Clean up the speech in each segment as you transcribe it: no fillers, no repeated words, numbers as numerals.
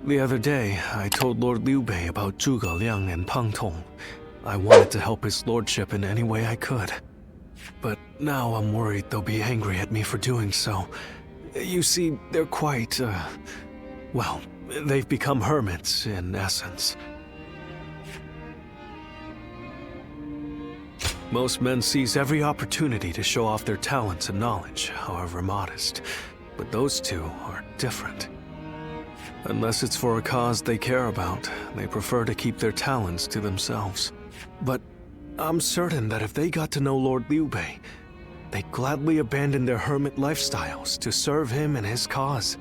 The other day, I told Lord Liu Bei about Zhuge Liang and Pang Tong. I wanted to help his lordship in any way I could. But now I'm worried they'll be angry at me for doing so. You see, they're quite, well, they've become hermits, in essence. Most men seize every opportunity to show off their talents and knowledge, however modest. But those two are different. Unless it's for a cause they care about, they prefer to keep their talents to themselves. But I'm certain that if they got to know Lord Liu Bei, they'd gladly abandon their hermit lifestyles to serve him and his cause.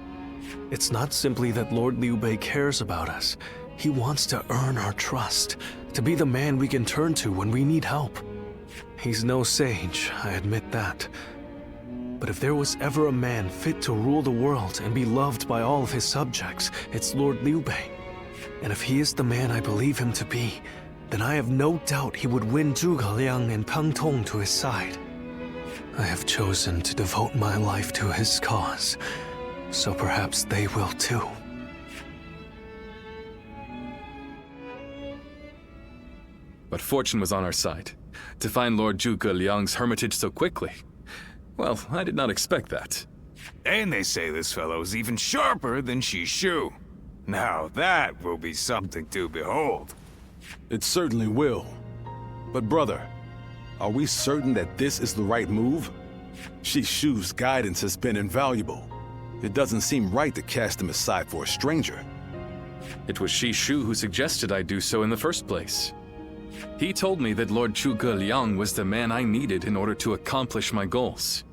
It's not simply that Lord Liu Bei cares about us. He wants to earn our trust, to be the man we can turn to when we need help. He's no sage, I admit that. But if there was ever a man fit to rule the world and be loved by all of his subjects, it's Lord Liu Bei. And if he is the man I believe him to be, then I have no doubt he would win Zhuge Liang and Pang Tong to his side. I have chosen to devote my life to his cause, so perhaps they will too. But fortune was on our side. To find Lord Zhuge Liang's hermitage so quickly. Well, I did not expect that. And they say this fellow's even sharper than Shishu. Now that will be something to behold. It certainly will. But brother, are we certain that this is the right move? Shishu's guidance has been invaluable. It doesn't seem right to cast him aside for a stranger. It was Shishu who suggested I do so in the first place. He told me that Lord Zhuge Liang was the man I needed in order to accomplish my goals.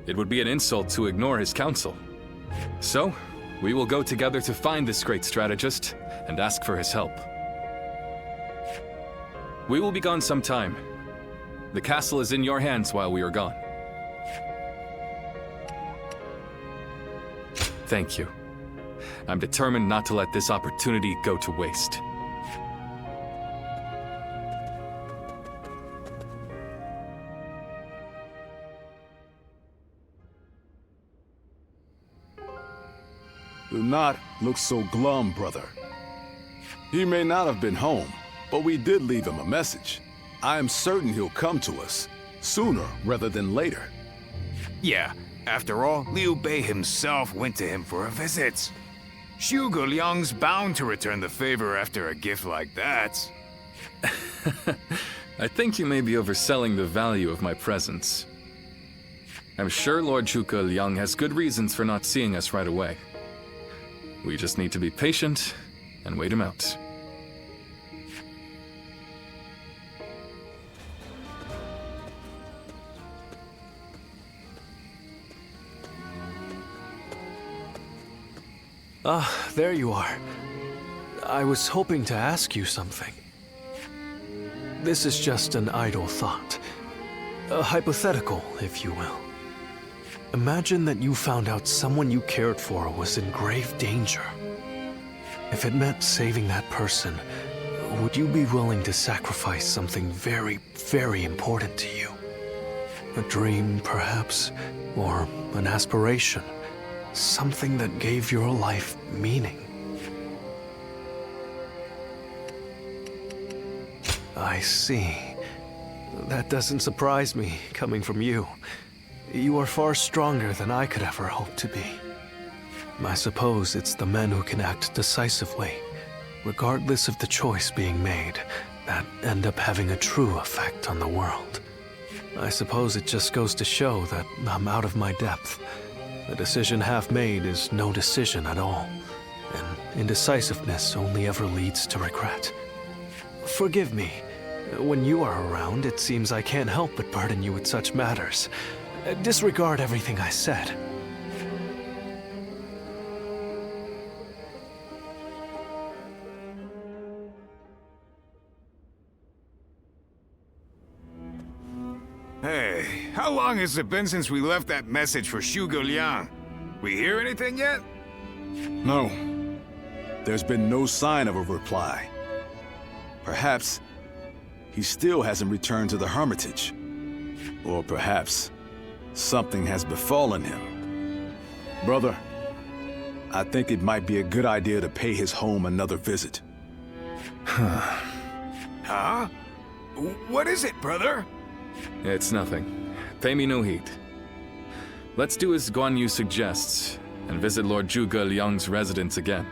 It would be an insult to ignore his counsel. So, we will go together to find this great strategist and ask for his help. We will be gone some time. The castle is in your hands while we are gone. Thank you. I'm determined not to let this opportunity go to waste. Do not look so glum, brother. He may not have been home, but we did leave him a message. I am certain he'll come to us, sooner rather than later. Yeah, after all, Liu Bei himself went to him for a visit. Zhuge Liang's bound to return the favor after a gift like that. I think you may be overselling the value of my presence. I'm sure Lord Zhuge Liang has good reasons for not seeing us right away. We just need to be patient and wait him out. Ah, there you are. I was hoping to ask you something. This is just an idle thought. A hypothetical, if you will. Imagine that you found out someone you cared for was in grave danger. If it meant saving that person, would you be willing to sacrifice something very, very important to you? A dream, perhaps, or an aspiration, something that gave your life meaning. I see. That doesn't surprise me, coming from you. You are far stronger than I could ever hope to be. I suppose it's the men who can act decisively, regardless of the choice being made, that end up having a true effect on the world. I suppose it just goes to show that I'm out of my depth. A decision half made is no decision at all, and indecisiveness only ever leads to regret. Forgive me. When you are around, it seems I can't help but burden you with such matters. Disregard everything I said. Hey, how long has it been since we left that message for Zhuge Liang? We hear anything yet? No. There's been no sign of a reply. Perhaps he still hasn't returned to the hermitage. Or perhaps something has befallen him. Brother, I think it might be a good idea to pay his home another visit. Huh? What is it, brother? It's nothing. Pay me no heed. Let's do as Guan Yu suggests, and visit Lord Zhuge Liang's residence again.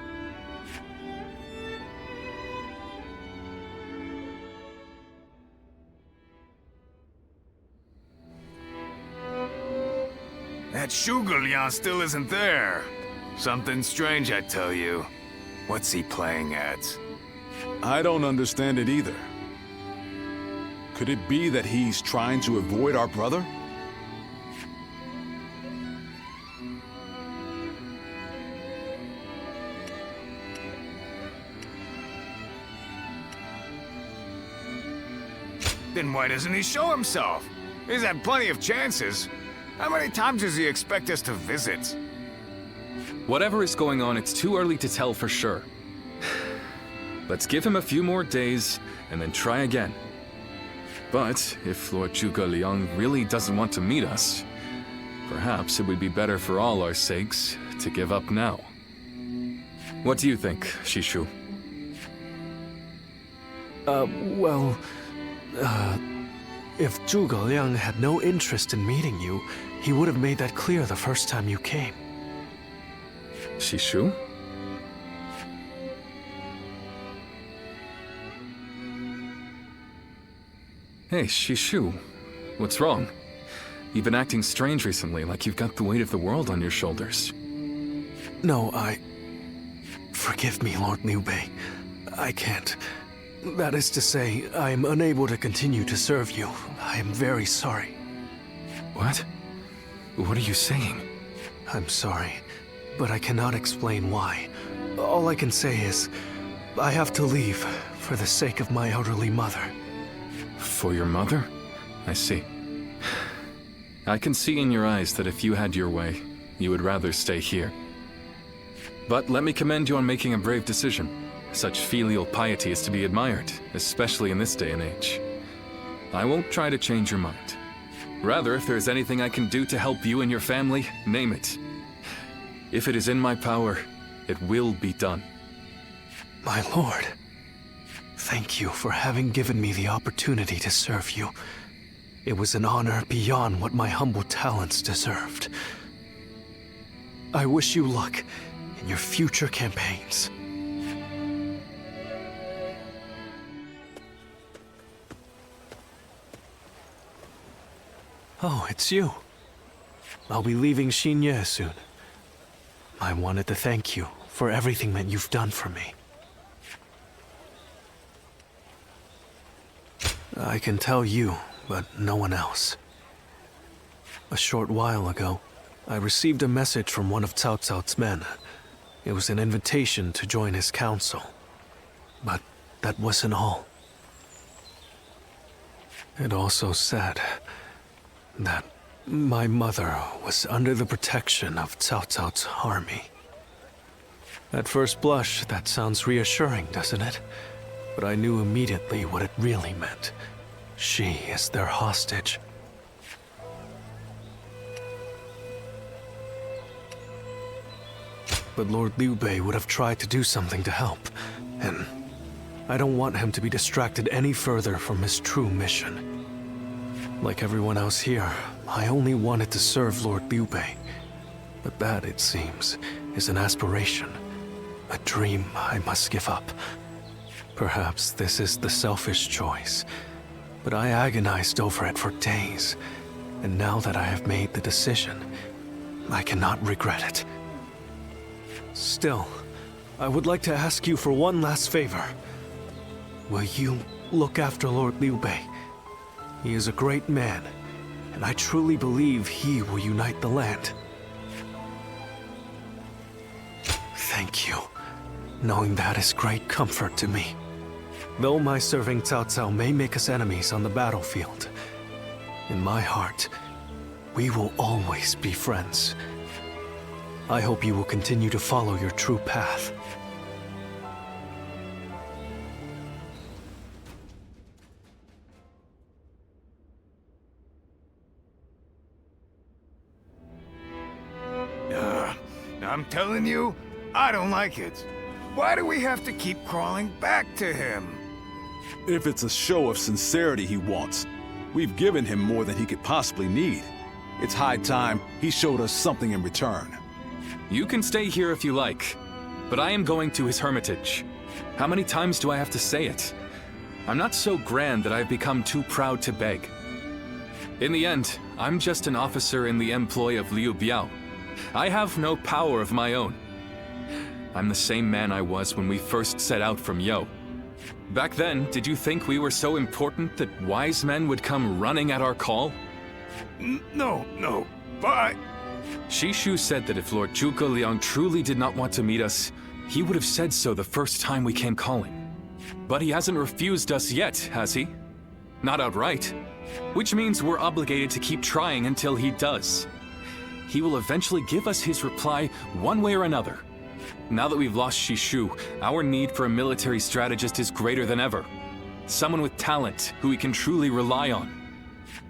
That Zhuge Liang still isn't there. Something strange, I tell you. What's he playing at? I don't understand it either. Could it be that he's trying to avoid our brother? Then why doesn't he show himself? He's had plenty of chances. How many times does he expect us to visit? Whatever is going on, it's too early to tell for sure. Let's give him a few more days, and then try again. But if Lord Zhuge Liang really doesn't want to meet us, perhaps it would be better for all our sakes to give up now. What do you think, Shishu? If Zhuge Liang had no interest in meeting you, he would have made that clear the first time you came. Shishu? Hey, Shishu. What's wrong? You've been acting strange recently, like you've got the weight of the world on your shoulders. No, Forgive me, Lord Liu Bei. I can't. That is to say, I am unable to continue to serve you. I am very sorry. What? What are you saying? I'm sorry, but I cannot explain why. All I can say is, I have to leave for the sake of my elderly mother. For your mother? I see. I can see in your eyes that if you had your way, you would rather stay here. But let me commend you on making a brave decision. Such filial piety is to be admired, especially in this day and age. I won't try to change your mind. Rather, if there's anything I can do to help you and your family, name it. If it is in my power, it will be done. My lord, thank you for having given me the opportunity to serve you. It was an honor beyond what my humble talents deserved. I wish you luck in your future campaigns. Oh, it's you. I'll be leaving Xinye soon. I wanted to thank you for everything that you've done for me. I can tell you, but no one else. A short while ago, I received a message from one of Cao Cao's men. It was an invitation to join his council. But that wasn't all. It also said that my mother was under the protection of Cao Cao's army. At first blush, that sounds reassuring, doesn't it? But I knew immediately what it really meant. She is their hostage. But Lord Liu Bei would have tried to do something to help, and I don't want him to be distracted any further from his true mission. Like everyone else here, I only wanted to serve Lord Liu Bei. But that, it seems, is an aspiration, a dream I must give up. Perhaps this is the selfish choice, but I agonized over it for days, and now that I have made the decision, I cannot regret it. Still, I would like to ask you for one last favor. Will you look after Lord Liu Bei? He is a great man, and I truly believe he will unite the land. Thank you. Knowing that is great comfort to me. Though my serving Cao Cao may make us enemies on the battlefield, in my heart, we will always be friends. I hope you will continue to follow your true path. I'm telling you, I don't like it. Why do we have to keep crawling back to him? If it's a show of sincerity he wants, we've given him more than he could possibly need. It's high time he showed us something in return. You can stay here if you like, but I am going to his hermitage. How many times do I have to say it? I'm not so grand that I've become too proud to beg. In the end, I'm just an officer in the employ of Liu Biao. I have no power of my own. I'm the same man I was when we first set out from Yo. Back then, did you think we were so important that wise men would come running at our call? No, but... Shishu said that if Lord Zhuge Liang truly did not want to meet us, he would have said so the first time we came calling. But he hasn't refused us yet, has he? Not outright. Which means we're obligated to keep trying until he does. He will eventually give us his reply one way or another. Now that we've lost Shishu, our need for a military strategist is greater than ever. Someone with talent who we can truly rely on.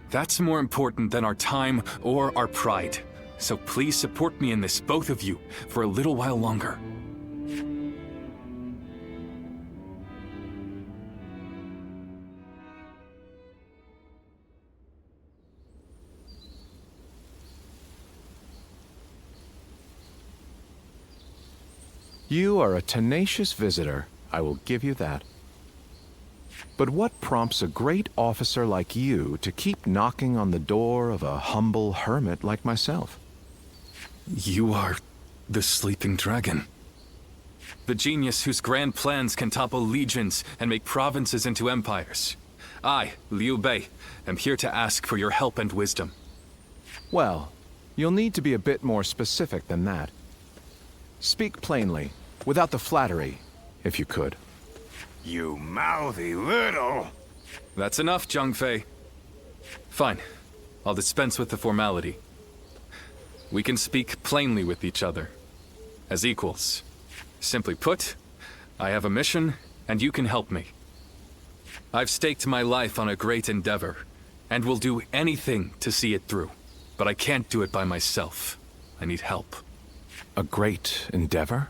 That's more important than our time or our pride. So please support me in this, both of you, for a little while longer. You are a tenacious visitor, I will give you that. But what prompts a great officer like you to keep knocking on the door of a humble hermit like myself? You are the sleeping dragon. The genius whose grand plans can topple legions and make provinces into empires. I, Liu Bei, am here to ask for your help and wisdom. Well, you'll need to be a bit more specific than that. Speak plainly, without the flattery, if you could. You mouthy little... That's enough, Zhang Fei. Fine. I'll dispense with the formality. We can speak plainly with each other, as equals. Simply put, I have a mission, and you can help me. I've staked my life on a great endeavor, and will do anything to see it through. But I can't do it by myself. I need help. A great endeavor?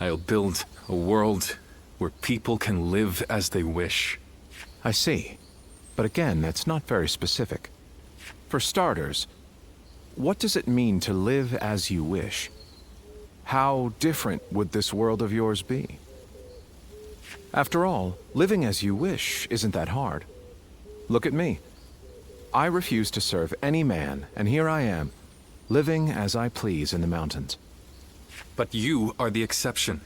I'll build a world where people can live as they wish. I see. But again, that's not very specific. For starters, what does it mean to live as you wish? How different would this world of yours be? After all, living as you wish isn't that hard. Look at me. I refuse to serve any man, and here I am, living as I please in the mountains. But you are the exception.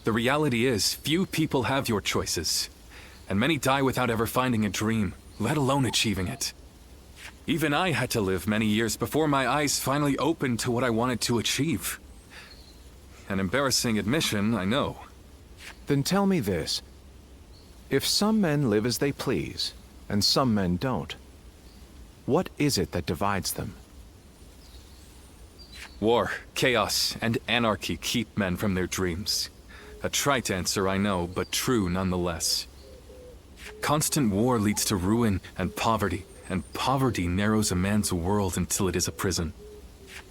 The reality is, few people have your choices. And many die without ever finding a dream, let alone achieving it. Even I had to live many years before my eyes finally opened to what I wanted to achieve. An embarrassing admission, I know. Then tell me this. If some men live as they please, and some men don't, what is it that divides them? War, chaos, and anarchy keep men from their dreams. A trite answer, I know, but true nonetheless. Constant war leads to ruin and poverty narrows a man's world until it is a prison.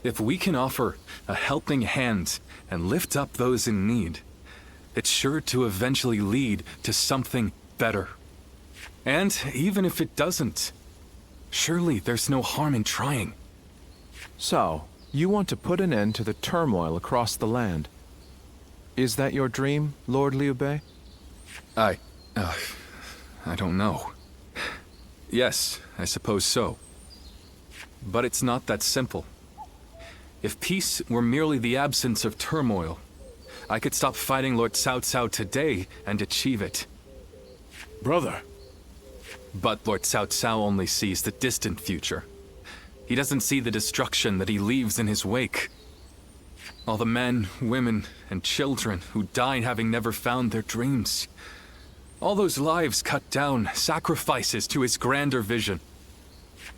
If we can offer a helping hand and lift up those in need, it's sure to eventually lead to something better. And even if it doesn't, surely there's no harm in trying. So, you want to put an end to the turmoil across the land. Is that your dream, Lord Liu Bei? I don't know. Yes, I suppose so. But it's not that simple. If peace were merely the absence of turmoil, I could stop fighting Lord Cao Cao today and achieve it. Brother. But Lord Cao Cao only sees the distant future. He doesn't see the destruction that he leaves in his wake. All the men, women, and children who died having never found their dreams. All those lives cut down, sacrifices to his grander vision.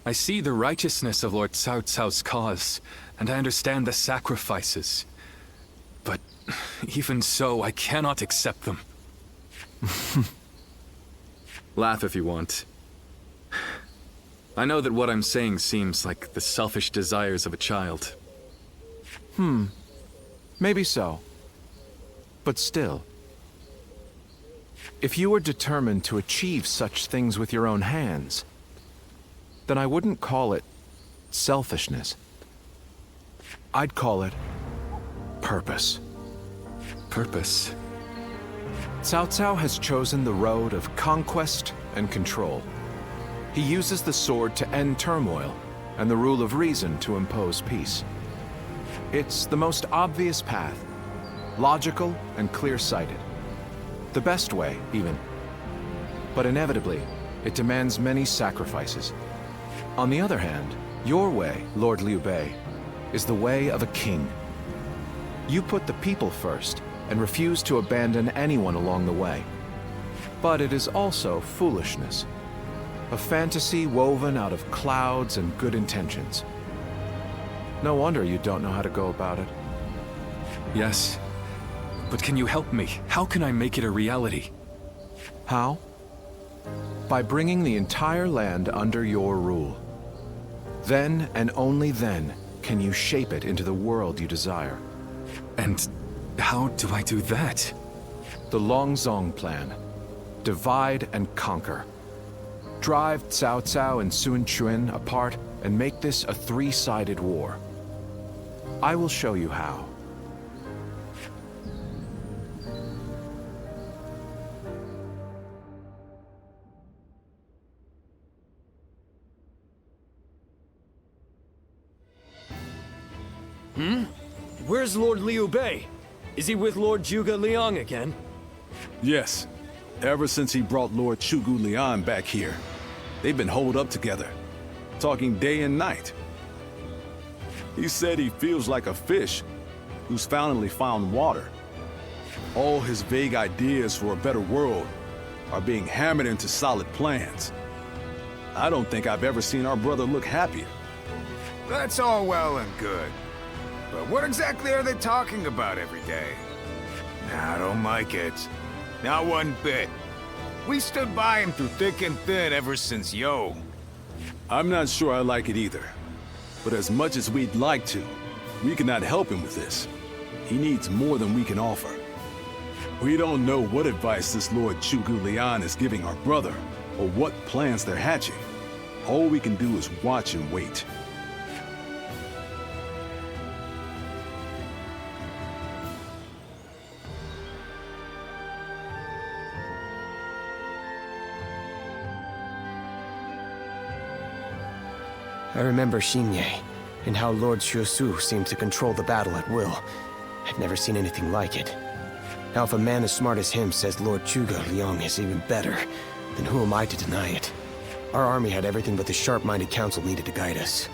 I see the righteousness of Lord Cao Cao's cause, and I understand the sacrifices. But even so, I cannot accept them. Laugh if you want. I know that what I'm saying seems like the selfish desires of a child. Maybe so. But still, if you were determined to achieve such things with your own hands, then I wouldn't call it selfishness. I'd call it purpose. Purpose. Cao Cao has chosen the road of conquest and control. He uses the sword to end turmoil and the rule of reason to impose peace. It's the most obvious path, logical and clear-sighted. The best way, even. But inevitably, it demands many sacrifices. On the other hand, your way, Lord Liu Bei, is the way of a king. You put the people first and refuse to abandon anyone along the way. But it is also foolishness. A fantasy woven out of clouds and good intentions. No wonder you don't know how to go about it. Yes. But can you help me? How can I make it a reality? How? By bringing the entire land under your rule. Then and only then can you shape it into the world you desire. And how do I do that? The Longzong plan. Divide and conquer. Drive Cao Cao and Sun Quan apart and make this a three-sided war. I will show you how. Where's Lord Liu Bei? Is he with Lord Zhuge Liang again? Yes. Ever since he brought Lord Zhuge Liang back here. They've been holed up together, talking day and night. He said he feels like a fish who's finally found water. All his vague ideas for a better world are being hammered into solid plans. I don't think I've ever seen our brother look happier. That's all well and good. But what exactly are they talking about every day? I don't like it. Not one bit. We stood by him through thick and thin ever since Yo. I'm not sure I like it either. But as much as we'd like to, we cannot help him with this. He needs more than we can offer. We don't know what advice this Lord Zhuge Liang is giving our brother, or what plans they're hatching. All we can do is watch and wait. I remember Xinye, and how Lord Xuesu seemed to control the battle at will. I've never seen anything like it. Now if a man as smart as him says Lord Zhuge Liang is even better, then who am I to deny it? Our army had everything but the sharp-minded council needed to guide us.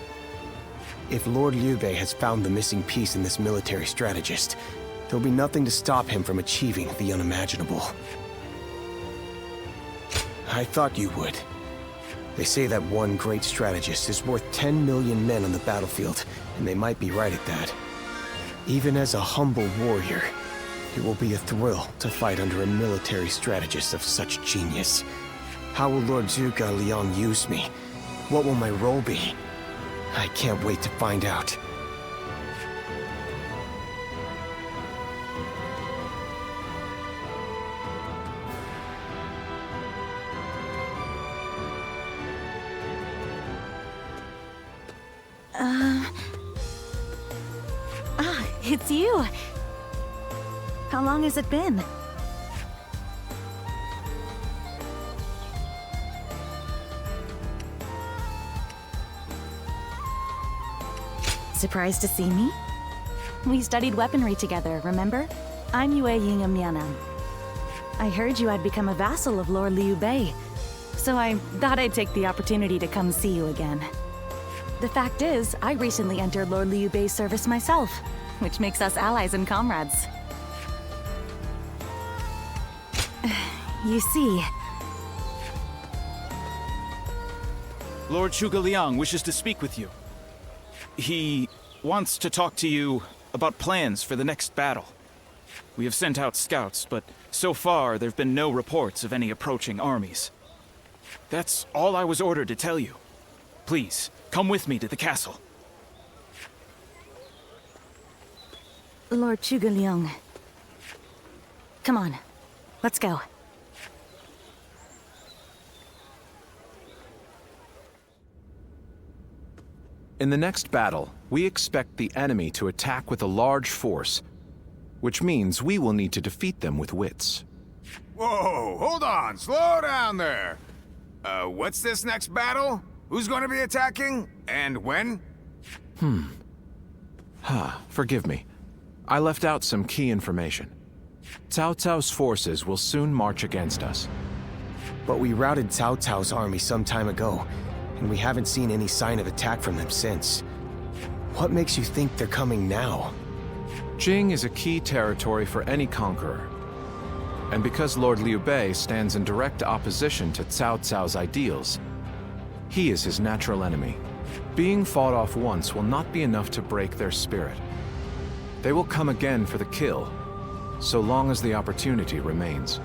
If Lord Liu Bei has found the missing piece in this military strategist, there'll be nothing to stop him from achieving the unimaginable. I thought you would. They say that one great strategist is worth 10 million men on the battlefield, and they might be right at that. Even as a humble warrior, it will be a thrill to fight under a military strategist of such genius. How will Lord Zhuge Liang use me? What will my role be? I can't wait to find out. It's you! How long has it been? Surprised to see me? We studied weaponry together, remember? I'm Yue Ying of Mian'an. I heard you had become a vassal of Lord Liu Bei, so I thought I'd take the opportunity to come see you again. The fact is, I recently entered Lord Liu Bei's service myself, which makes us allies and comrades. You see... Lord Zhuge Liang wishes to speak with you. He wants to talk to you about plans for the next battle. We have sent out scouts, but so far there have been no reports of any approaching armies. That's all I was ordered to tell you. Please, come with me to the castle. Lord Zhuge Liang. Come on, let's go. In the next battle, we expect the enemy to attack with a large force, which means we will need to defeat them with wits. Whoa, hold on, slow down there. What's this next battle? Who's going to be attacking? And when? Forgive me. I left out some key information. Cao Cao's forces will soon march against us. But we routed Cao Cao's army some time ago, and we haven't seen any sign of attack from them since. What makes you think they're coming now? Jing is a key territory for any conqueror. And because Lord Liu Bei stands in direct opposition to Cao Cao's ideals, he is his natural enemy. Being fought off once will not be enough to break their spirit. They will come again for the kill, so long as the opportunity remains.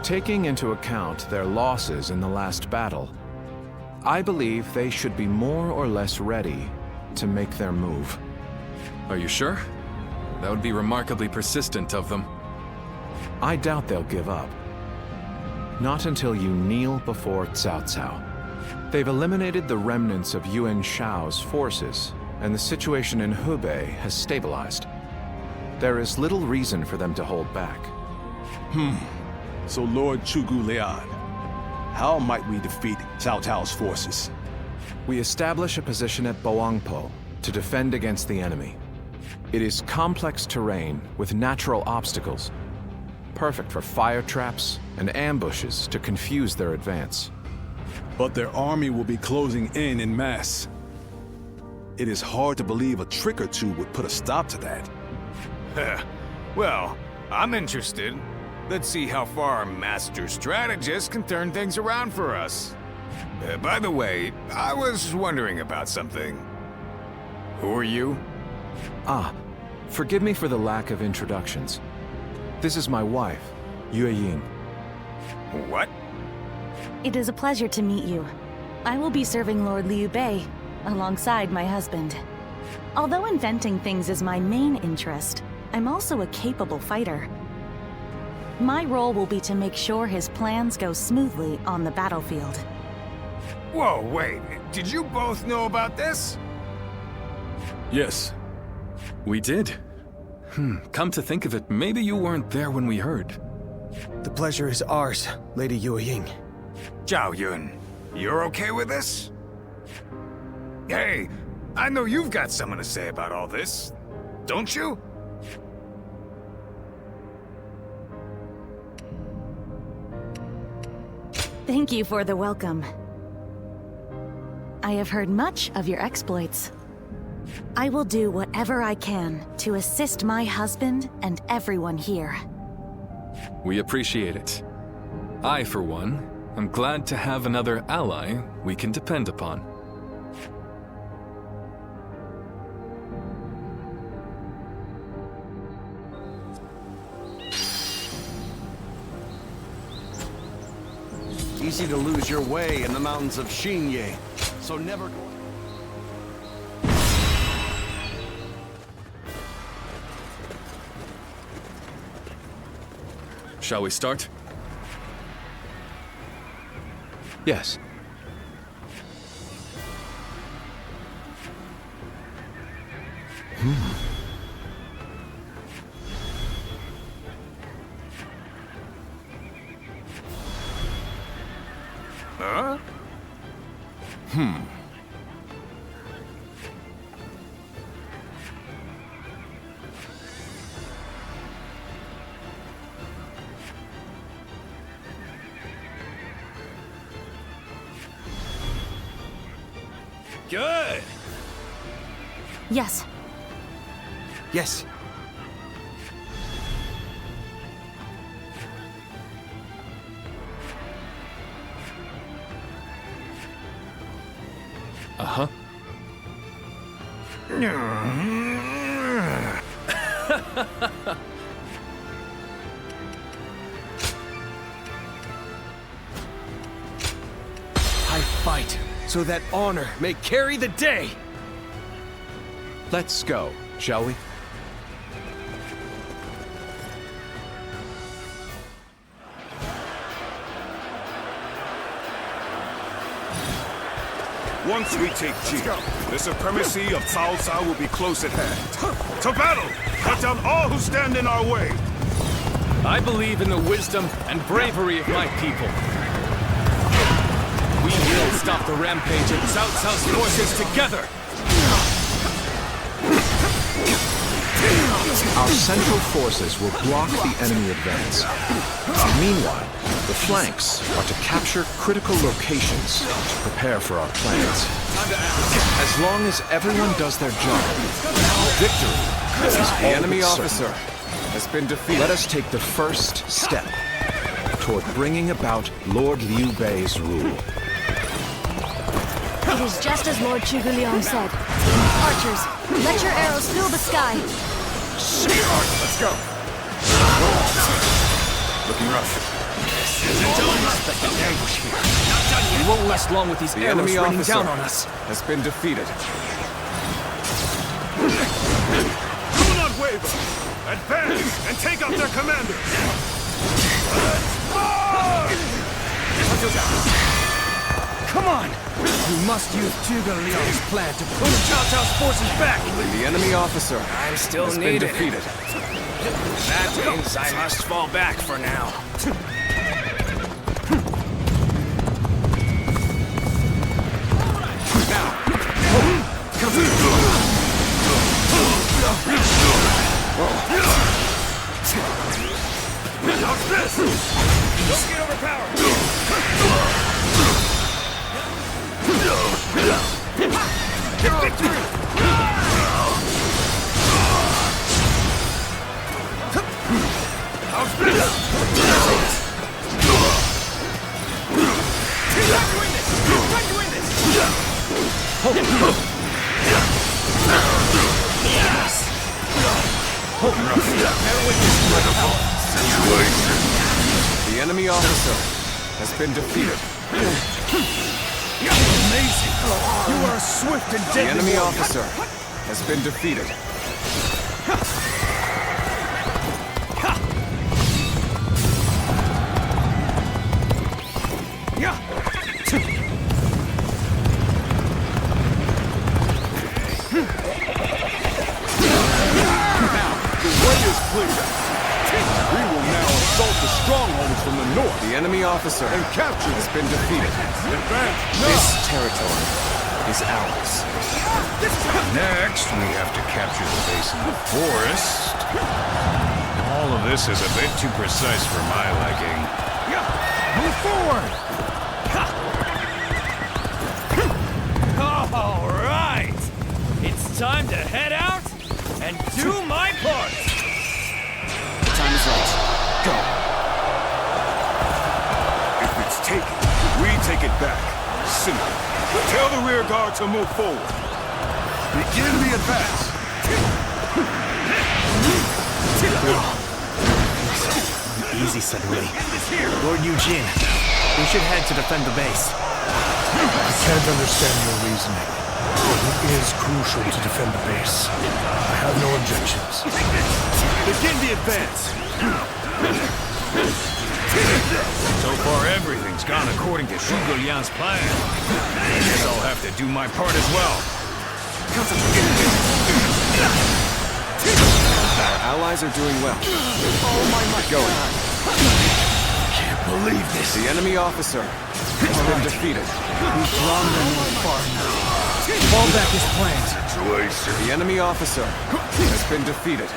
Taking into account their losses in the last battle, I believe they should be more or less ready to make their move. Are you sure? That would be remarkably persistent of them. I doubt they'll give up. Not until you kneel before Cao Cao. They've eliminated the remnants of Yuan Shao's forces, and the situation in Hubei has stabilized. There is little reason for them to hold back. So Lord Zhuge Liang, how might we defeat Cao Cao's forces? We establish a position at Boangpo to defend against the enemy. It is complex terrain with natural obstacles, perfect for fire traps and ambushes to confuse their advance. But their army will be closing in mass. It is hard to believe a trick or two would put a stop to that. Well, I'm interested. Let's see how far our master strategist can turn things around for us. By the way, I was wondering about something. Who are you? Forgive me for the lack of introductions. This is my wife, Yue Ying. What? It is a pleasure to meet you. I will be serving Lord Liu Bei alongside my husband. Although inventing things is my main interest, I'm also a capable fighter. My role will be to make sure his plans go smoothly on the battlefield. Whoa, wait. Did you both know about this? Yes. We did. Come to think of it, maybe you weren't there when we heard. The pleasure is ours, Lady Yue Ying. Zhao Yun, you're okay with this? Hey, I know you've got something to say about all this, don't you? Thank you for the welcome. I have heard much of your exploits. I will do whatever I can to assist my husband and everyone here. We appreciate it. I, for one, am glad to have another ally we can depend upon. Easy to lose your way in the mountains of Xinye, so never go... Shall we start? Yes. Huh? Good. Yes. Yes. Uh-huh. I fight so that honor may carry the day. Let's go, shall we? Once we take Ji, the supremacy of Cao Cao will be close at hand. To battle! Cut down all who stand in our way! I believe in the wisdom and bravery of my people. We will stop the rampage of Cao Cao's forces together! Our central forces will block the enemy advance. Meanwhile, the flanks are to capture critical locations to prepare for our plans. As long as everyone does their job, victory is all The enemy but certain. officer has been defeated. Let us take the first step toward bringing about Lord Liu Bei's rule. It is just as Lord Zhuge Liang said. Archers, let your arrows fill the sky. Let's go! Looking rough. We won't last long with these The arrows enemy raining officer down on us. has been defeated. Do not waver! Advance and take out their commander! Come on! We must use Zhuge Liang's plan to push Cao Cao's forces back! The enemy officer I'm still has been needed. defeated. That means I must fall back for now. How's this? Don't get overpowered! Get victory! How's this? The enemy officer has been defeated. Amazing! You are a swift and The deadly enemy warrior. officer has been defeated. We will now assault the strongholds from the north. The enemy officer And capture has been defeated. This territory is ours. Next, we have to capture the base in the forest. All of this is a bit too precise for my liking. Move forward! All right! It's time to head out and do my part! The time is right. Go. If it's taken, we take it back. Simple. Tell the rear guard to move forward. Begin the advance. Easy suddenly. Lord Eugene, we should head to defend the base. I can't understand your reasoning. It is crucial to defend the base. I have no objections. Begin the advance. So far, everything's gone according to Zhuge Liang's plan. I guess I'll have to do my part as well. Our allies are doing well. Get going. Can't believe this. The enemy officer has been defeated. We've drawn them far now. Fall back as planned. The enemy officer has been defeated.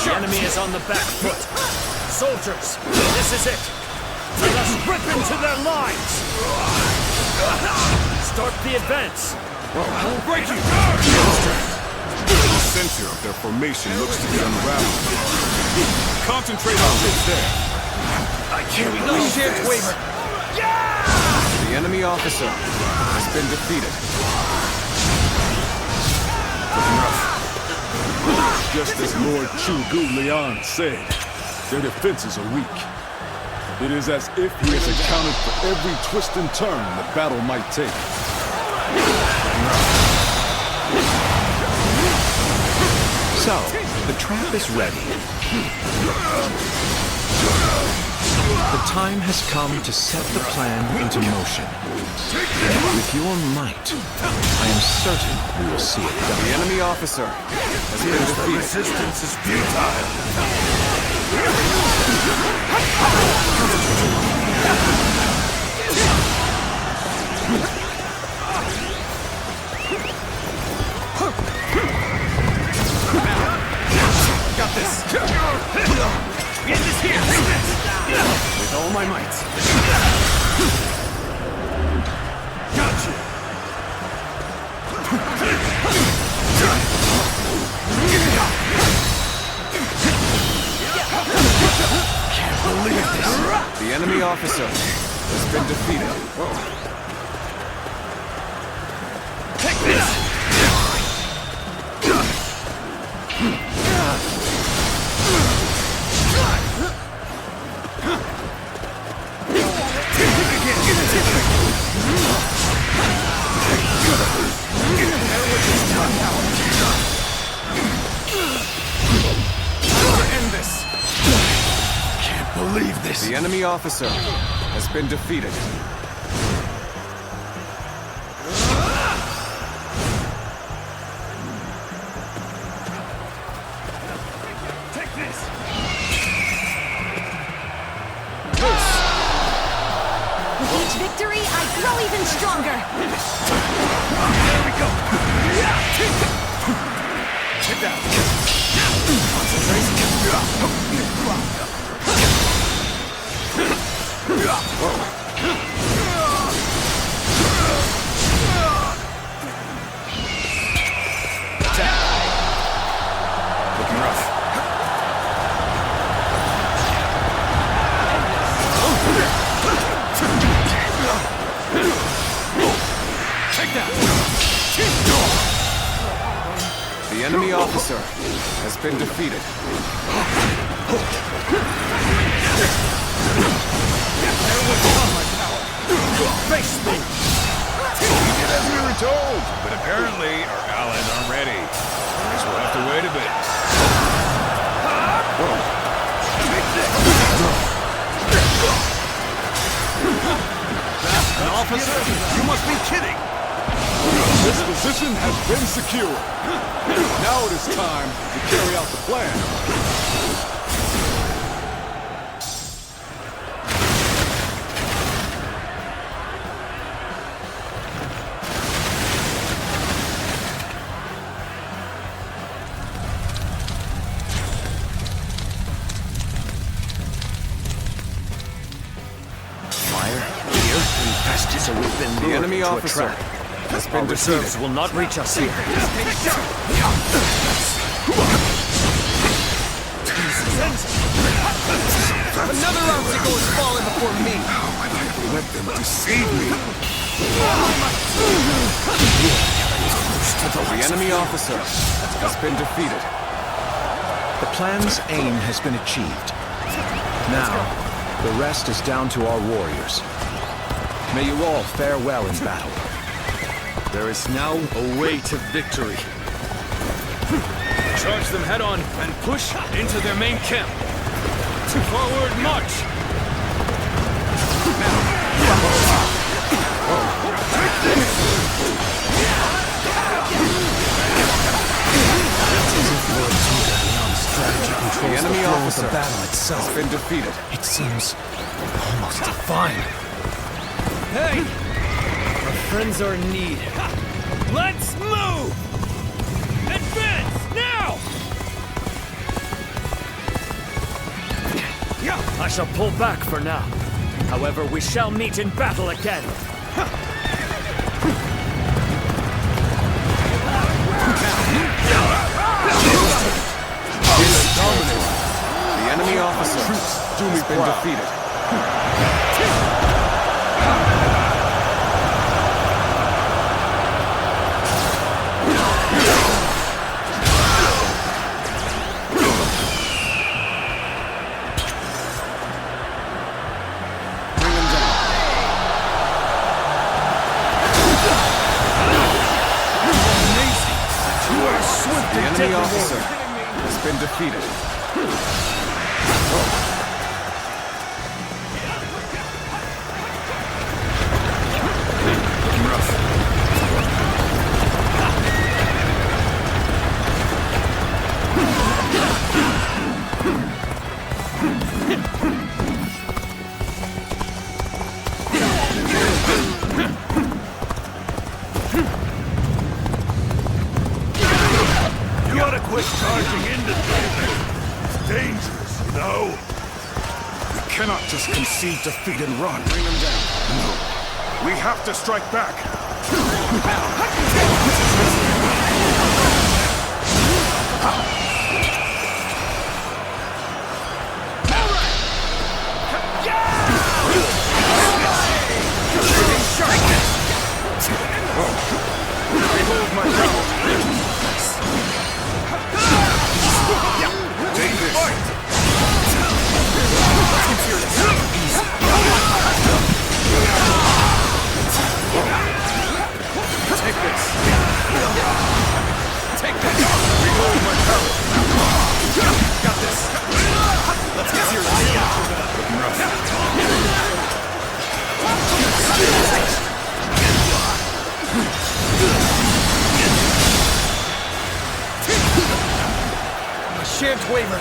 The enemy is on the back foot. Soldiers, this is it. Let us rip into their lines. Start the advance. We'll break you! The center of their formation looks to be unraveled. Concentrate on this there. I can't waver. The enemy officer has been defeated. Just as Lord Zhuge Liang said, their defenses are weak. It is as if he has accounted for every twist and turn the battle might take. So, the trap is ready. The time has come to set the plan into motion. With your might, I am certain we will see it done. The enemy officer has been defeated. Resistance is futile. Got this. Get this here. With all my might. Gotcha. Can't believe this. The enemy officer has been defeated. Take this. Believe this. The enemy officer has been defeated. Take this. With each victory, I grow even stronger. There we go. Get down. Looking rough. Take that. The enemy officer has been defeated. Face me. We did as we were told, but apparently our allies aren't ready. Guess we'll have to wait a bit. An officer? You must be kidding! This position has been secured. Now it is time to carry out the plan. So we've been The enemy lured into a officer trap. has Our been reserves defeated. will not reach us here. Another obstacle has fallen before me! Let them deceive me. The enemy officer has been defeated. The plan's aim has been achieved. Now, the rest is down to our warriors. May you all fare well in battle. There is now a way to victory. Charge them head on and push into their main camp. Forward march! The enemy officer the battle itself. has been defeated. It seems almost divine. Hey! Our friends are in need. Let's move! Advance, now! I shall pull back for now. However, we shall meet in battle again. The enemy officer has been defeated. Bring him down. The enemy officer has been defeated. rushing into things. It's dangerous, you know? We cannot just concede defeat and run. Bring him down. No. We have to strike back. Behold my power. Take this. Take this. Take this. Behold my power. Got this. Let's get serious. Looking rough. I shan't waver.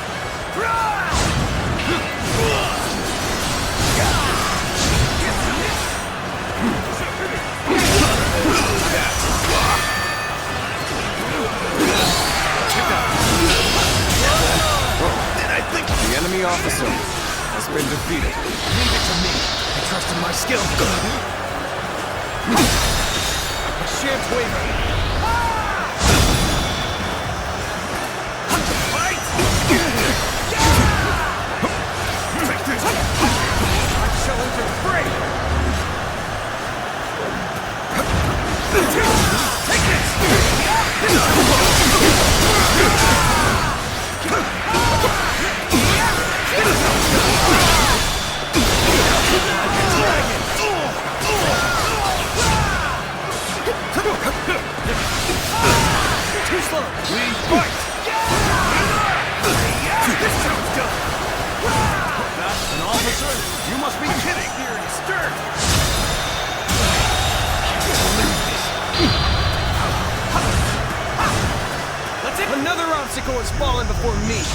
The enemy officer has been defeated. Leave it to me. I trust in my skill. I shan't waver. Too slow! We fight! This sounds good! That's an officer? You must be kidding! Here in stern! That's it! Another obstacle has fallen before me!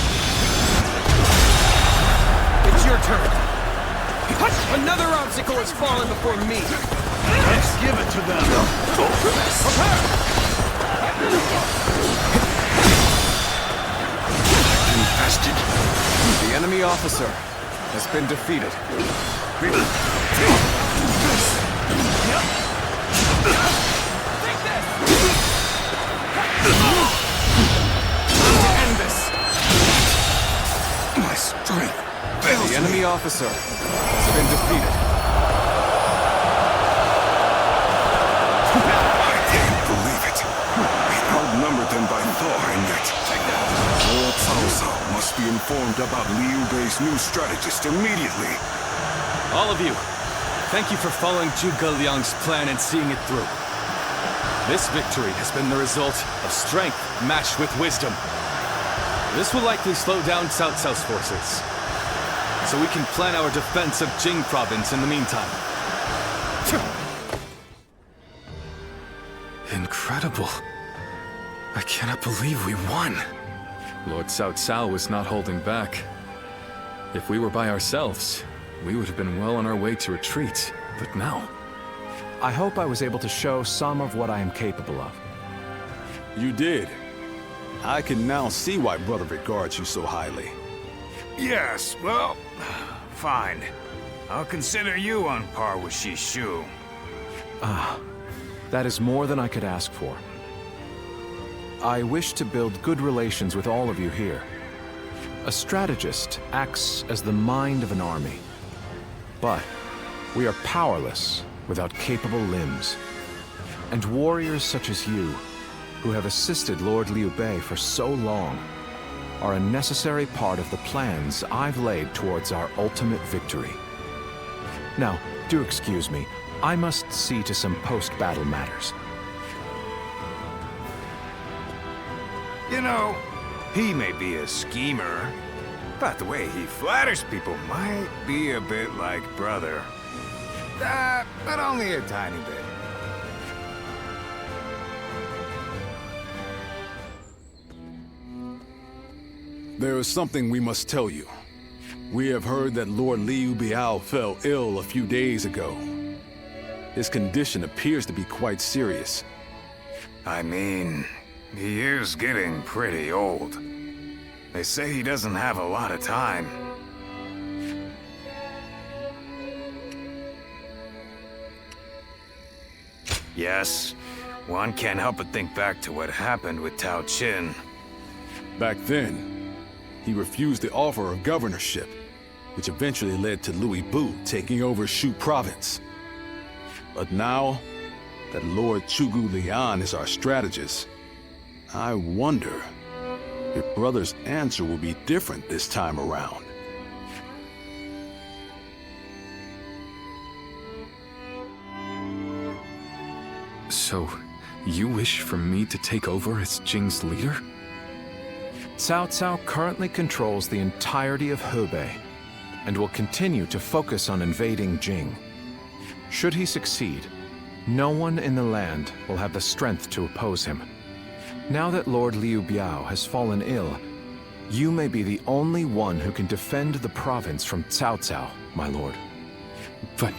It's your turn! Another obstacle has fallen before me! Let's give it to them. Infested. The enemy officer has been defeated. End this! My strength fails The enemy officer has been defeated. I can't believe it. We outnumbered them by far, and yet Lord Cao must be informed about Liu Bei's new strategist immediately. All of you, thank you for following Zhuge Liang's plan and seeing it through. This victory has been the result of strength matched with wisdom. This will likely slow down Cao Cao's forces, so we can plan our defense of Jing province in the meantime. Incredible. I cannot believe we won. Lord Cao Cao was not holding back. If we were by ourselves, we would have been well on our way to retreat. But now... I hope I was able to show some of what I am capable of. You did. I can now see why Brother regards you so highly. Yes, well, fine. I'll consider you on par with Shishu. That is more than I could ask for. I wish to build good relations with all of you here. A strategist acts as the mind of an army. But we are powerless without capable limbs. And warriors such as you, who have assisted Lord Liu Bei for so long, are a necessary part of the plans I've laid towards our ultimate victory. Now, do excuse me. I must see to some post-battle matters. You know, he may be a schemer, but the way he flatters people might be a bit like brother. But only a tiny bit. There is something we must tell you. We have heard that Lord Liu Biao fell ill a few days ago. His condition appears to be quite serious. I mean, he is getting pretty old. They say he doesn't have a lot of time. Yes, one can't help but think back to what happened with Tao Qin. Back then, he refused the offer of governorship, which eventually led to Louis Bu taking over Shu province. But now that Lord Zhuge Liang is our strategist, I wonder if Brother's answer will be different this time around. So, you wish for me to take over as Jing's leader? Cao Cao currently controls the entirety of Hebei and will continue to focus on invading Jing. Should he succeed, no one in the land will have the strength to oppose him. Now that Lord Liu Biao has fallen ill, you may be the only one who can defend the province from Cao Cao, my lord. But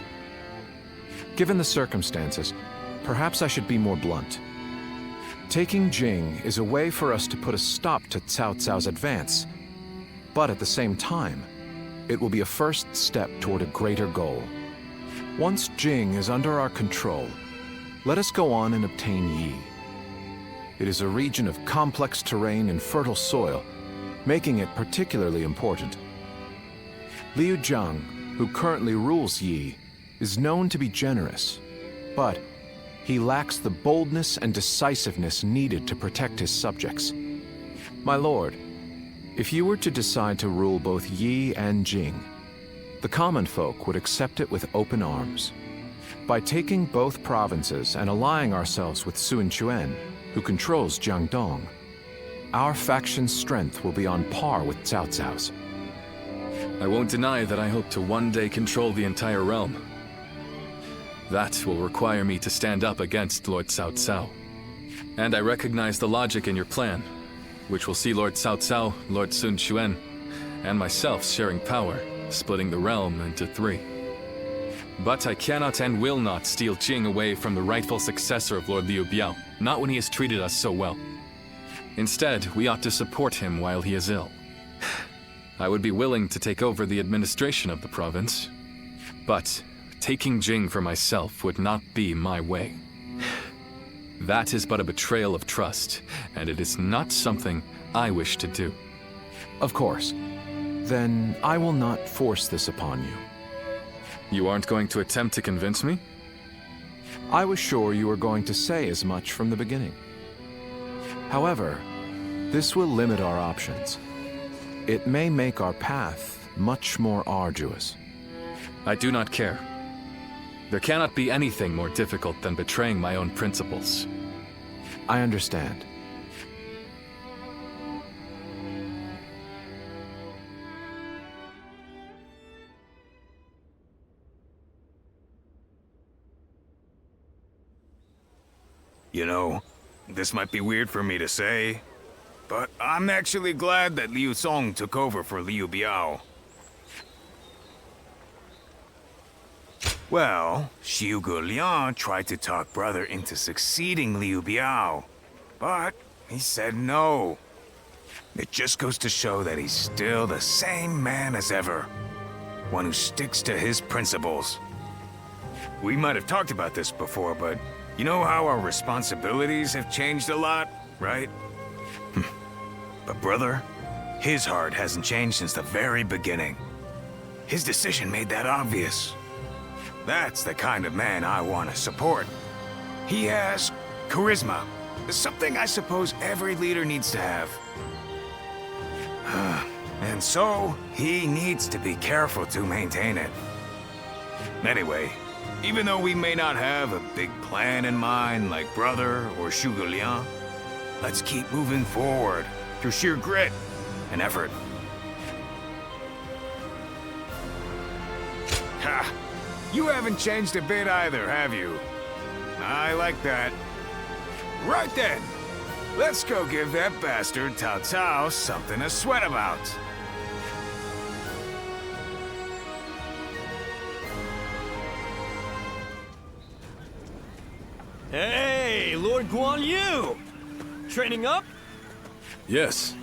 given the circumstances, perhaps I should be more blunt. Taking Jing is a way for us to put a stop to Cao Cao's advance, but at the same time, it will be a first step toward a greater goal. Once Jing is under our control, let us go on and obtain Yi. It is a region of complex terrain and fertile soil, making it particularly important. Liu Jiang, who currently rules Yi, is known to be generous, but he lacks the boldness and decisiveness needed to protect his subjects. My lord, if you were to decide to rule both Yi and Jing, the common folk would accept it with open arms. By taking both provinces and allying ourselves with Sun Quan, who controls Jiangdong, our faction's strength will be on par with Cao Cao's. I won't deny that I hope to one day control the entire realm. That will require me to stand up against Lord Cao Cao. And I recognize the logic in your plan, which will see Lord Cao Cao, Lord Sun Quan, and myself sharing power, splitting the realm into 3. But I cannot and will not steal Jing away from the rightful successor of Lord Liu Biao, not when he has treated us so well. Instead, we ought to support him while he is ill. I would be willing to take over the administration of the province, but taking Jing for myself would not be my way. That is but a betrayal of trust, and it is not something I wish to do. Of course. Then I will not force this upon you. You aren't going to attempt to convince me? I was sure you were going to say as much from the beginning. However, this will limit our options. It may make our path much more arduous. I do not care. There cannot be anything more difficult than betraying my own principles. I understand. You know, this might be weird for me to say, but I'm actually glad that Liu Song took over for Liu Biao. Well, Zhuge Liang tried to talk Brother into succeeding Liu Biao, but he said no. It just goes to show that he's still the same man as ever, one who sticks to his principles. We might have talked about this before, but you know how our responsibilities have changed a lot, right? But Brother, his heart hasn't changed since the very beginning. His decision made that obvious. That's the kind of man I want to support. He has charisma, something I suppose every leader needs to have. And so, he needs to be careful to maintain it. Anyway, even though we may not have a big plan in mind like Brother or Zhuge Liang, let's keep moving forward through sheer grit and effort. Ha! You haven't changed a bit either, have you? I like that. Right then, let's go give that bastard Cao Cao something to sweat about. Hey, Lord Guan Yu! Training up? Yes.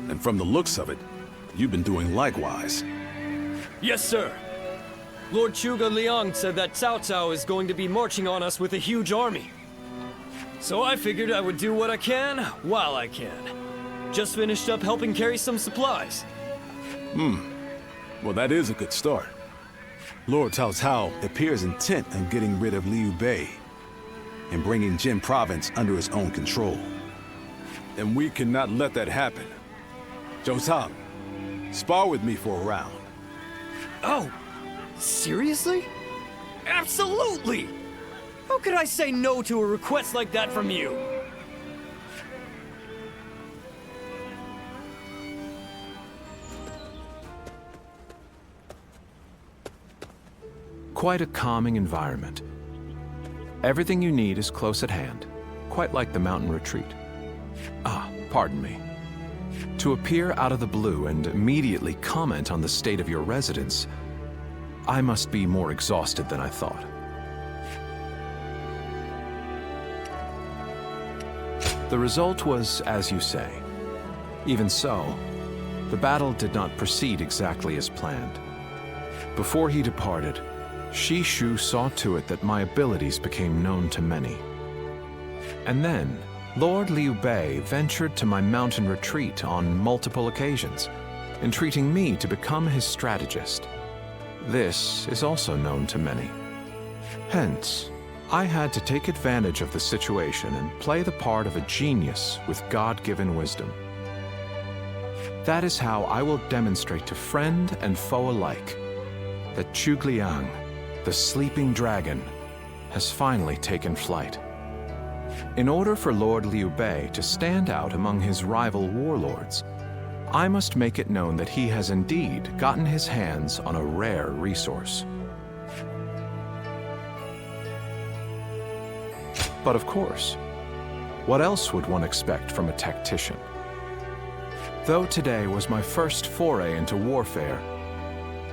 And from the looks of it, you've been doing likewise. Yes, sir. Lord Zhuge Liang said that Cao Cao is going to be marching on us with a huge army. So I figured I would do what I can while I can. Just finished up helping carry some supplies. Well, that is a good start. Lord Cao Cao appears intent on getting rid of Liu Bei and bringing Jin Province under his own control. And we cannot let that happen. Zhou Tang, spar with me for a round. Oh, seriously? Absolutely! How could I say no to a request like that from you? Quite a calming environment. Everything you need is close at hand, quite like the mountain retreat. Ah, pardon me. To appear out of the blue and immediately comment on the state of your residence, I must be more exhausted than I thought. The result was as you say. Even so, the battle did not proceed exactly as planned. Before he departed, Shi Shu saw to it that my abilities became known to many. And then, Lord Liu Bei ventured to my mountain retreat on multiple occasions, entreating me to become his strategist. This is also known to many. Hence, I had to take advantage of the situation and play the part of a genius with God-given wisdom. That is how I will demonstrate to friend and foe alike that Zhuge Liang, the sleeping dragon, has finally taken flight. In order for Lord Liu Bei to stand out among his rival warlords, I must make it known that he has indeed gotten his hands on a rare resource. But of course, what else would one expect from a tactician? Though today was my first foray into warfare,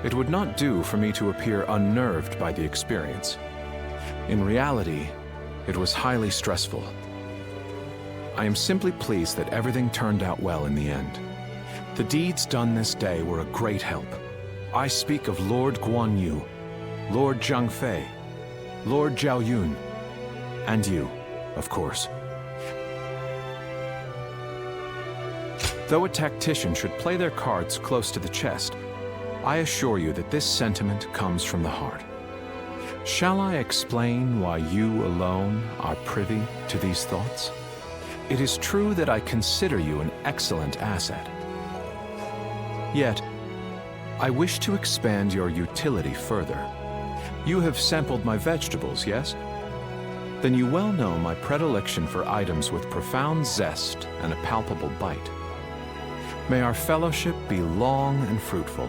it would not do for me to appear unnerved by the experience. In reality, it was highly stressful. I am simply pleased that everything turned out well in the end. The deeds done this day were a great help. I speak of Lord Guan Yu, Lord Zhang Fei, Lord Zhao Yun, and you, of course. Though a tactician should play their cards close to the chest, I assure you that this sentiment comes from the heart. Shall I explain why you alone are privy to these thoughts? It is true that I consider you an excellent asset. Yet, I wish to expand your utility further. You have sampled my vegetables, yes? Then you well know my predilection for items with profound zest and a palpable bite. May our fellowship be long and fruitful.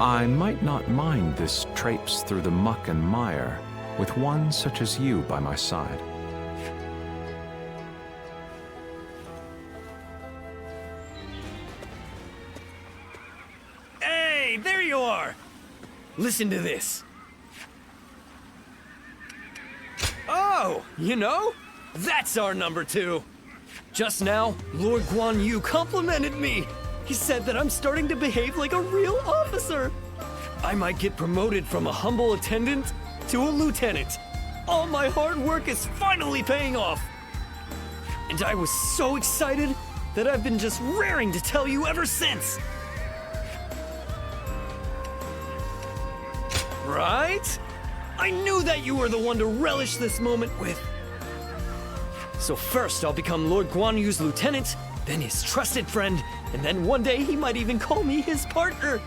I might not mind this traipse through the muck and mire with one such as you by my side. Hey, there you are! Listen to this. Oh, you know, that's our number 2. Just now, Lord Guan Yu complimented me. He said that I'm starting to behave like a real officer. I might get promoted from a humble attendant to a lieutenant. All my hard work is finally paying off. And I was so excited that I've been just raring to tell you ever since. Right? I knew that you were the one to relish this moment with. So first I'll become Lord Guan Yu's lieutenant, then his trusted friend, and then one day he might even call me his partner.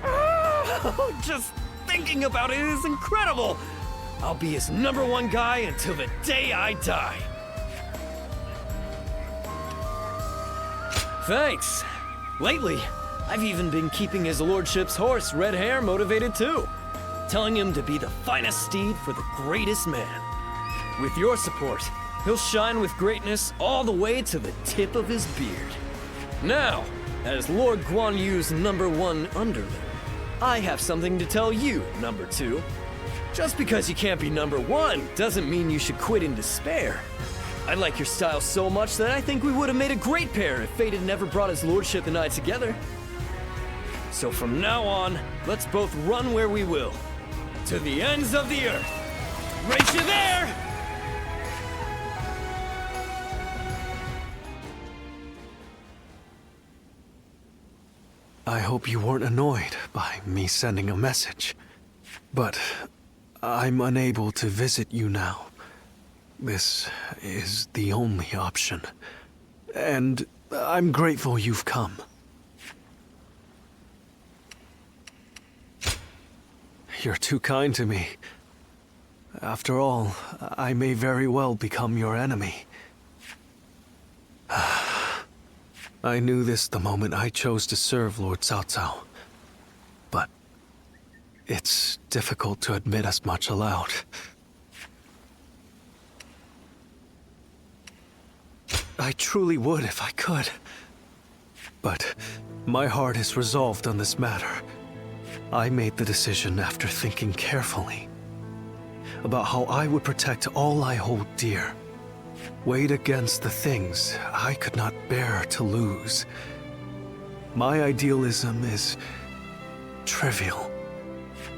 Oh, just thinking about it is incredible. I'll be his number 1 guy until the day I die. Thanks. Lately, I've even been keeping his lordship's horse, Red Hair, motivated too. Telling him to be the finest steed for the greatest man. With your support, he'll shine with greatness all the way to the tip of his beard. Now, as Lord Guan Yu's number 1 underling, I have something to tell you, number 2. Just because you can't be number 1 doesn't mean you should quit in despair. I like your style so much that I think we would have made a great pair if fate had never brought his lordship and I together. So from now on, let's both run where we will. To the ends of the earth. Right you there! I hope you weren't annoyed by me sending a message. But I'm unable to visit you now. This is the only option. And I'm grateful you've come. You're too kind to me. After all, I may very well become your enemy. I knew this the moment I chose to serve Lord Cao Cao. But it's difficult to admit as much aloud. I truly would if I could. But my heart is resolved on this matter. I made the decision after thinking carefully about how I would protect all I hold dear, weighed against the things I could not bear to lose. My idealism is trivial.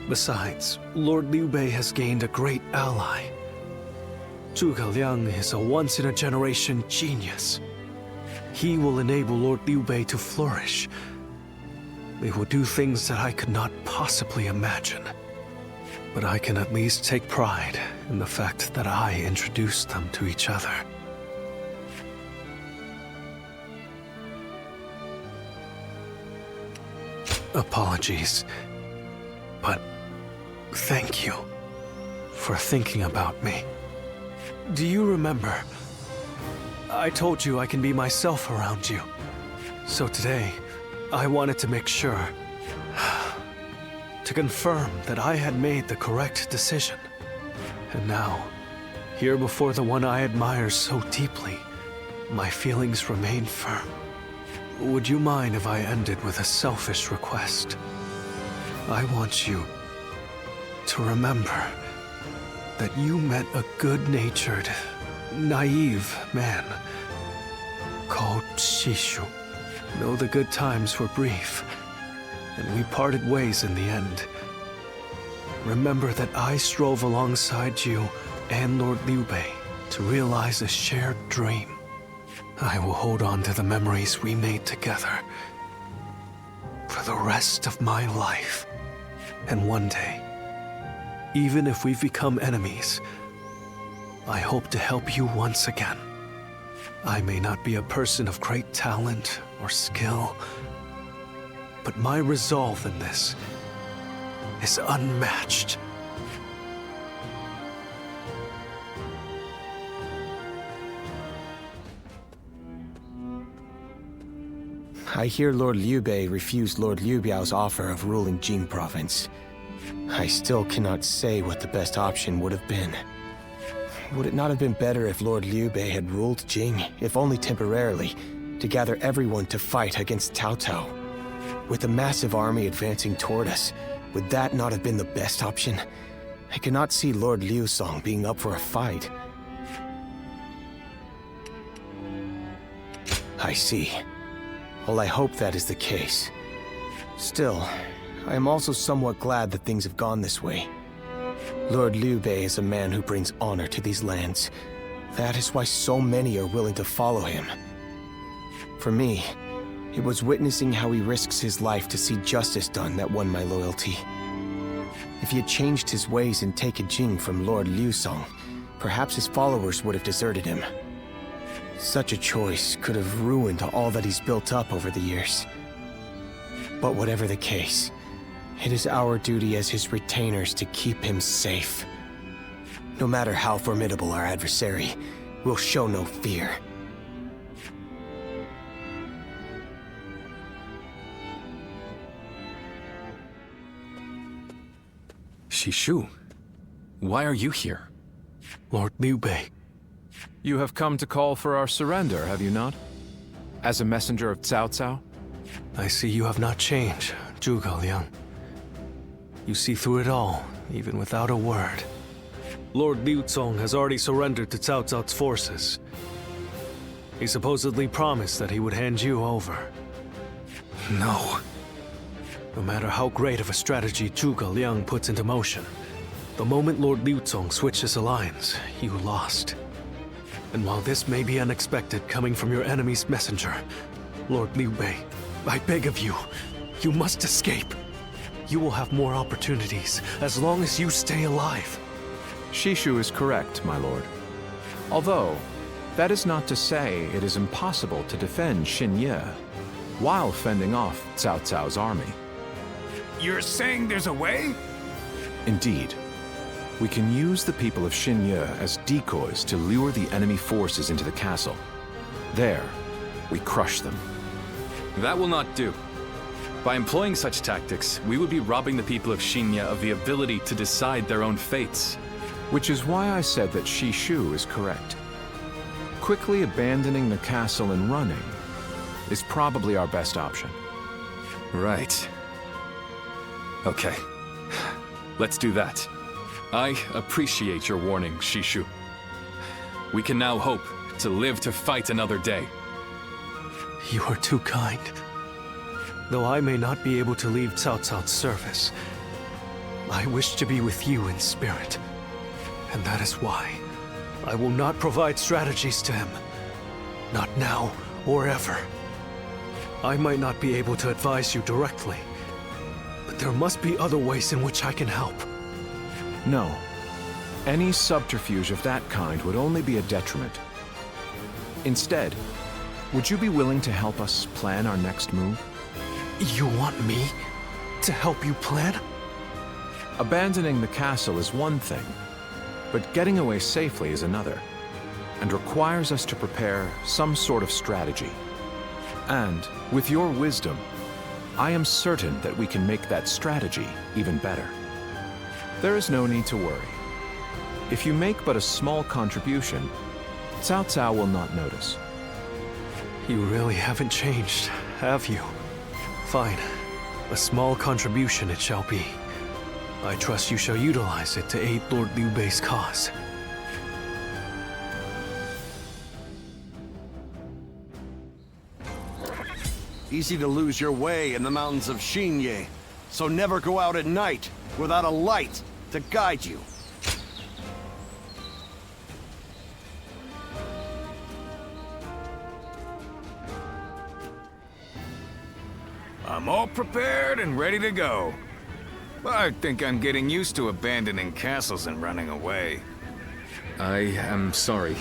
Besides, Lord Liu Bei has gained a great ally. Zhuge Liang is a once-in-a-generation genius. He will enable Lord Liu Bei to flourish. They will do things that I could not possibly imagine. But I can at least take pride in the fact that I introduced them to each other. Apologies, but thank you for thinking about me. Do you remember? I told you I can be myself around you. So today, I wanted to make sure, to confirm that I had made the correct decision. And now, here before the one I admire so deeply, my feelings remain firm. Would you mind if I ended with a selfish request? I want you to remember that you met a good-natured, naive man called Shishu. Though the good times were brief, and we parted ways in the end, remember that I strove alongside you and Lord Liu Bei to realize a shared dream. I will hold on to the memories we made together for the rest of my life. And one day, even if we've become enemies, I hope to help you once again. I may not be a person of great talent or skill, but my resolve in this is unmatched. I hear Lord Liu Bei refused Lord Liu Biao's offer of ruling Jing province. I still cannot say what the best option would have been. Would it not have been better if Lord Liu Bei had ruled Jing, if only temporarily, to gather everyone to fight against Cao Cao? With the massive army advancing toward us, would that not have been the best option? I cannot see Lord Liu Song being up for a fight. I see. Well, I hope that is the case. Still, I am also somewhat glad that things have gone this way. Lord Liu Bei is a man who brings honor to these lands. That is why so many are willing to follow him. For me, it was witnessing how he risks his life to see justice done that won my loyalty. If he had changed his ways and taken Jing from Lord Liu Song, perhaps his followers would have deserted him. Such a choice could have ruined all that he's built up over the years. But whatever the case, it is our duty as his retainers to keep him safe. No matter how formidable our adversary, we'll show no fear. Shishu, why are you here? Lord Liu Bei. You have come to call for our surrender, have you not? As a messenger of Cao Cao? I see you have not changed, Zhuge Liang. You see through it all, even without a word. Lord Liu has already surrendered to Cao Cao's forces. He supposedly promised that he would hand you over. No. No matter how great of a strategy Zhuge Liang puts into motion, the moment Lord Liu switched his alliance, you lost. And while this may be unexpected coming from your enemy's messenger, Lord Liu Bei, I beg of you, you must escape. You will have more opportunities as long as you stay alive. Shishu is correct, my lord. Although, that is not to say it is impossible to defend Xinye while fending off Cao Cao's army. You're saying there's a way? Indeed. We can use the people of Xinye as decoys to lure the enemy forces into the castle. There, we crush them. That will not do. By employing such tactics, we would be robbing the people of Xinye of the ability to decide their own fates. Which is why I said that Shishu is correct. Quickly abandoning the castle and running is probably our best option. Right. Okay. Let's do that. I appreciate your warning, Shishu. We can now hope to live to fight another day. You are too kind. Though I may not be able to leave Cao Cao's service, I wish to be with you in spirit. And that is why I will not provide strategies to him. Not now or ever. I might not be able to advise you directly, but there must be other ways in which I can help. No. Any subterfuge of that kind would only be a detriment. Instead, would you be willing to help us plan our next move? You want me to help you plan? Abandoning the castle is one thing, but getting away safely is another, and requires us to prepare some sort of strategy. And, with your wisdom, I am certain that we can make that strategy even better. There is no need to worry. If you make but a small contribution, Cao Cao will not notice. You really haven't changed, have you? Fine. A small contribution it shall be. I trust you shall utilize it to aid Lord Liu Bei's cause. Easy to lose your way in the mountains of Xinye, so never go out at night without a light to guide you. I'm all prepared and ready to go. I think I'm getting used to abandoning castles and running away. I am sorry.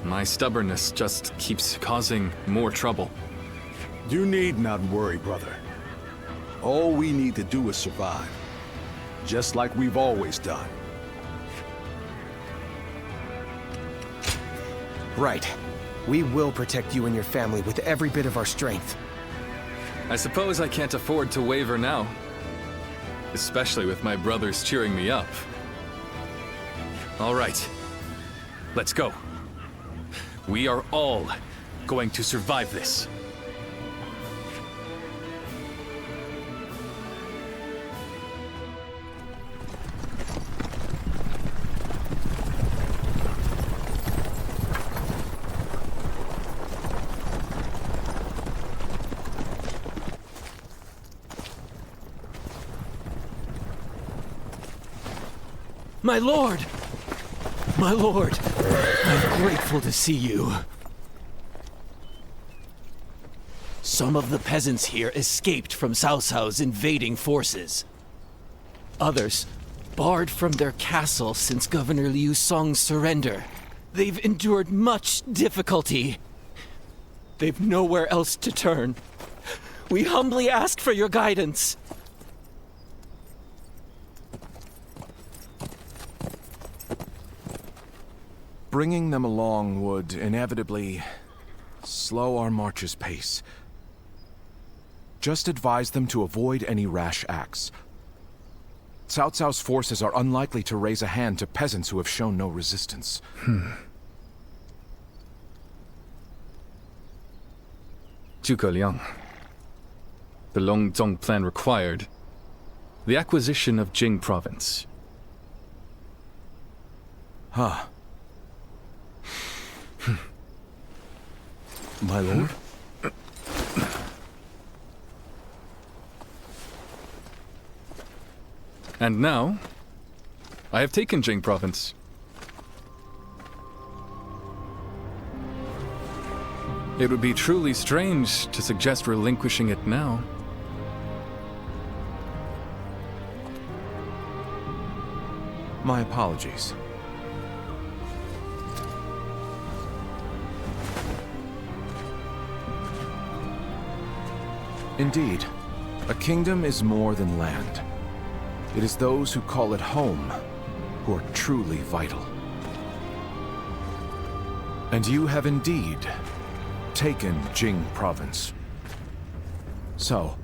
My stubbornness just keeps causing more trouble. You need not worry, brother. All we need to do is survive. Just like we've always done. Right. We will protect you and your family with every bit of our strength. I suppose I can't afford to waver now. Especially with my brothers cheering me up. All right. Let's go. We are all going to survive this. My lord! My lord! I'm grateful to see you. Some of the peasants here escaped from Cao Cao's invading forces. Others barred from their castle since Governor Liu Song's surrender. They've endured much difficulty. They've nowhere else to turn. We humbly ask for your guidance. Bringing them along would inevitably slow our march's pace. Just advise them to avoid any rash acts. Cao Cao's forces are unlikely to raise a hand to peasants who have shown no resistance. Zhuge Liang. The Longzong plan required the acquisition of Jing province. Huh. My lord? And now, I have taken Jing province. It would be truly strange to suggest relinquishing it now. My apologies. Indeed, a kingdom is more than land. It is those who call it home who are truly vital. And you have indeed taken Jing province. So,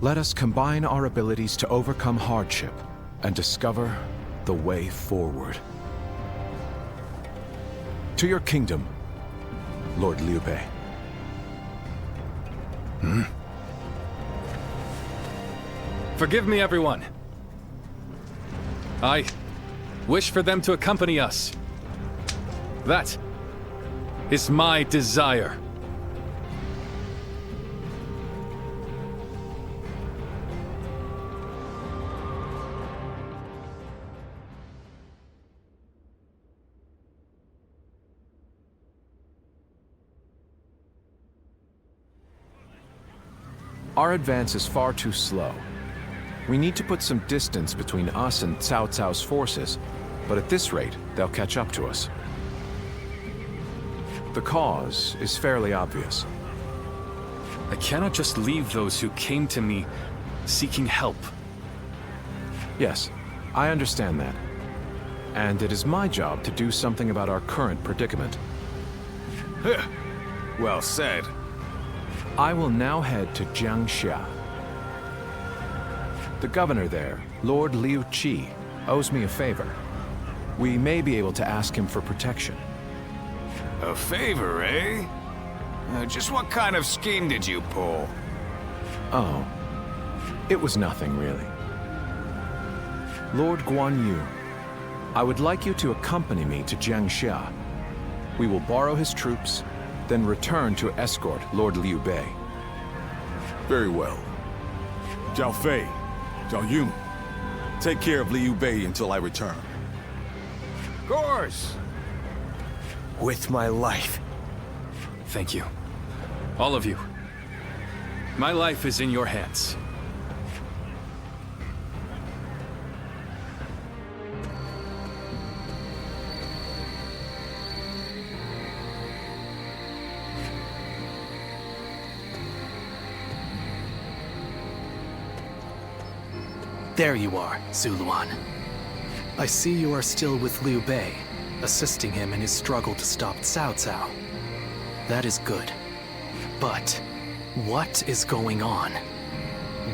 let us combine our abilities to overcome hardship and discover the way forward. To your kingdom, Lord Liu Bei. Forgive me, everyone. I wish for them to accompany us. That is my desire. Our advance is far too slow. We need to put some distance between us and Cao Cao's forces, but at this rate, they'll catch up to us. The cause is fairly obvious. I cannot just leave those who came to me seeking help. Yes, I understand that. And it is my job to do something about our current predicament. Well said. I will now head to Jiangxia. The governor there, Lord Liu Qi, owes me a favor. We may be able to ask him for protection. A favor, eh? Just what kind of scheme did you pull? Oh, it was nothing really. Lord Guan Yu, I would like you to accompany me to Jiangxia. We will borrow his troops, then return to escort Lord Liu Bei. Very well. Zhao Fei, Zhao Yun, take care of Liu Bei until I return. Of course. With my life. Thank you. All of you. My life is in your hands. There you are, Zuluan. I see you are still with Liu Bei, assisting him in his struggle to stop Cao Cao. That is good. But what is going on?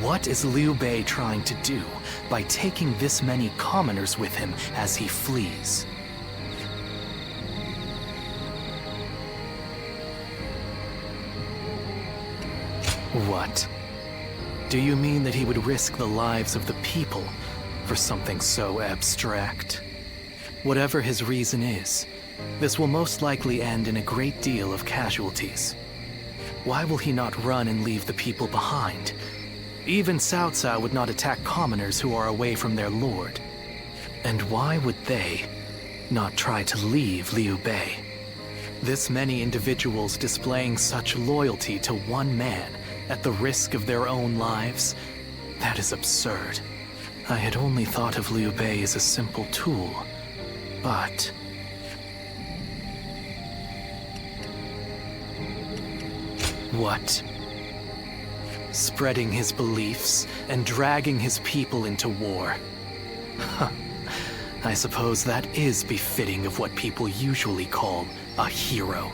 What is Liu Bei trying to do by taking this many commoners with him as he flees? What? Do you mean that he would risk the lives of the people for something so abstract? Whatever his reason is, this will most likely end in a great deal of casualties. Why will he not run and leave the people behind? Even Cao Cao would not attack commoners who are away from their lord. And why would they not try to leave Liu Bei? This many individuals displaying such loyalty to one man at the risk of their own lives? That is absurd. I had only thought of Liu Bei as a simple tool, but... What? Spreading his beliefs and dragging his people into war. Huh. I suppose that is befitting of what people usually call a hero.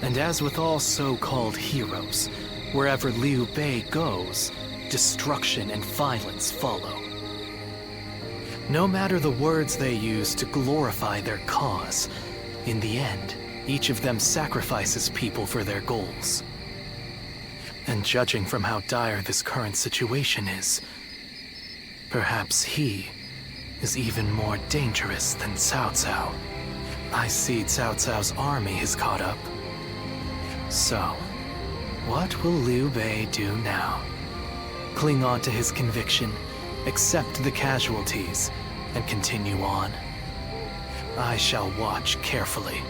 And as with all so-called heroes, wherever Liu Bei goes, destruction and violence follow. No matter the words they use to glorify their cause, in the end, each of them sacrifices people for their goals. And judging from how dire this current situation is, perhaps he is even more dangerous than Cao Cao. I see Cao Cao's army has caught up. So, what will Liu Bei do now? Cling on to his conviction, accept the casualties, and continue on? I shall watch carefully.